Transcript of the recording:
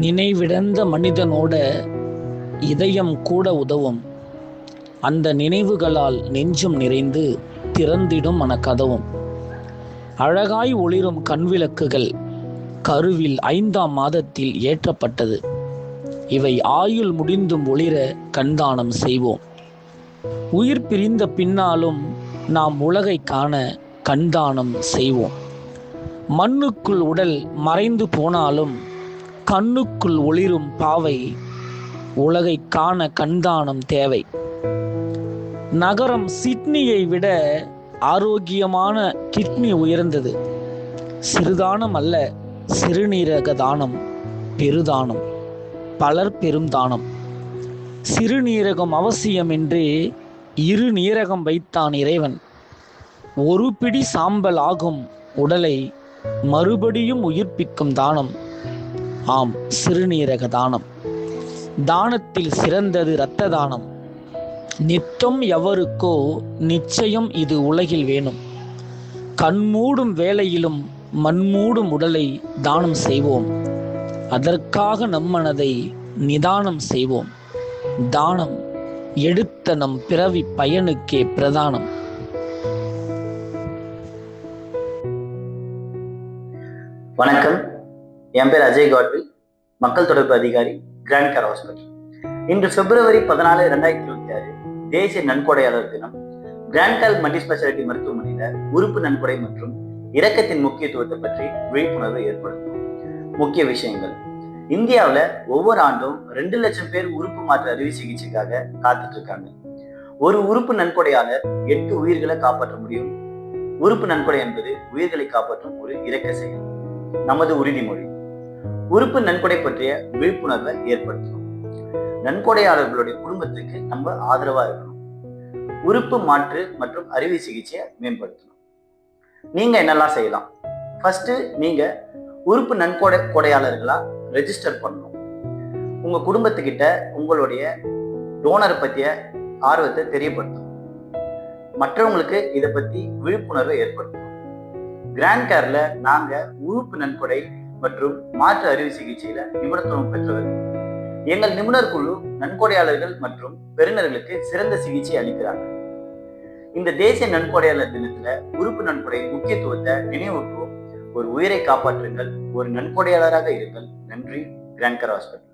நினைவிழந்த மனிதனோட இதயம் கூட உதவும். அந்த நினைவுகளால் நெஞ்சம் நிறைந்து திறந்திடும் மனக்கதவும். அழகாய் ஒளிரும் கண்விளக்குகள் கருவில் 5ஆம் மாதத்தில் ஏற்றப்பட்டது. இவை ஆயுள் முடிந்தும் ஒளிர கண்தானம் செய்வோம். உயிர் பிரிந்த பின்னாலும் நாம் உலகை காண கண்தானம் செய்வோம். மண்ணுக்குள் உடல் மறைந்து போனாலும் கண்ணுக்குள் ஒளிரும் பாவை உலகை காண கண்தானம் தேவை. நகரம் சிட்னியை விட ஆரோக்கியமான கிட்னி உயர்ந்தது. சிறுதானம் அல்ல, சிறுநீரக தானம் பெருதானம், பலர் பெரும் தானம். சிறுநீரகம் அவசியம் என்று 2 நீரகம் வைத்தான் இறைவன். ஒரு பிடி சாம்பல் ஆகும் உடலை மறுபடியும் உயிர்ப்பிக்கும் தானம். ஆம், சிறுநீரக தானம். தானத்தில் சிறந்தது இரத்த தானம். நித்தம் எவருக்கோ நிச்சயம் இது உலகில் வேணும். கண்மூடும் வேளையிலும் மண்மூடும் உடலை தானம் செய்வோம். அதற்காக நம் மனதை நிதானம் செய்வோம். தானம் எடுத்த நம் பிறவி பயனுக்கே பிரதானம். வணக்கம், என் பேர் அஜய் காட்வில், மக்கள் தொடர்பு அதிகாரி, கிராண்ட் கேர் ஹாஸ்பிட்டல். இன்று பிப்ரவரி 14, 2026 தேசிய நன்கொடையாளர் தினம். கிராண்ட் கேர் மல்டி ஸ்பெஷாலிட்டி மருத்துவமனையில உறுப்பு நன்கொடை மற்றும் இரக்கத்தின் முக்கியத்துவத்தை பற்றி விழிப்புணர்வு ஏற்படுத்தும். முக்கிய விஷயங்கள்: இந்தியாவில் ஒவ்வொரு ஆண்டும் 2 லட்சம் பேர் உறுப்பு மாற்று அறுவை சிகிச்சைக்காக காத்துட்டு இருக்காங்க. ஒரு உறுப்பு நன்கொடையாளர் 8 உயிர்களை காப்பாற்ற முடியும். உறுப்பு நன்கொடை என்பது உயிர்களை காப்பாற்றும் ஒரு இரக்க செயல். நமது உறுதிமொழி: உறுப்பு நன்கொடை பற்றிய விழிப்புணர்வை ஏற்படுத்தணும். நன்கொடையாளர்களுடைய குடும்பத்துக்கு நம்ம ஆதரவா இருக்கணும். உறுப்பு மாற்று மற்றும் அறுவை சிகிச்சையை மேம்படுத்தணும். நீங்க என்னெல்லாம் செய்யலாம்? ஃபர்ஸ்ட், நீங்க உறுப்பு நன்கொடையாளர்களா ரெஜிஸ்டர் பண்ணணும். உங்க குடும்பத்துக்கிட்ட உங்களுடைய டோனரை பற்றிய ஆர்வத்தை தெரியப்படுத்தணும். மற்றவங்களுக்கு இதை பத்தி விழிப்புணர்வை ஏற்படுத்தணும். கிராண்ட் கேர்ல நாங்க உறுப்பு நன்கொடை மற்றும் மாற்று அறுவை சிகிச்சையில நிபுணத்துவம் பெற்றவர்கள். எங்கள் நிபுணர் குழு நன்கொடையாளர்கள் மற்றும் பெறுநர்களுக்கு சிறந்த சிகிச்சை அளிக்கிறாங்க. இந்த தேசிய நன்கொடையாளர் தினத்துல உறுப்பு நன்கொடை முக்கியத்துவத்தை நினைவூட்டுவோம். ஒரு உயிரை காப்பாற்றுங்கள், ஒரு நன்கொடையாளராக இருங்கள். நன்றி. Grand Care hospital.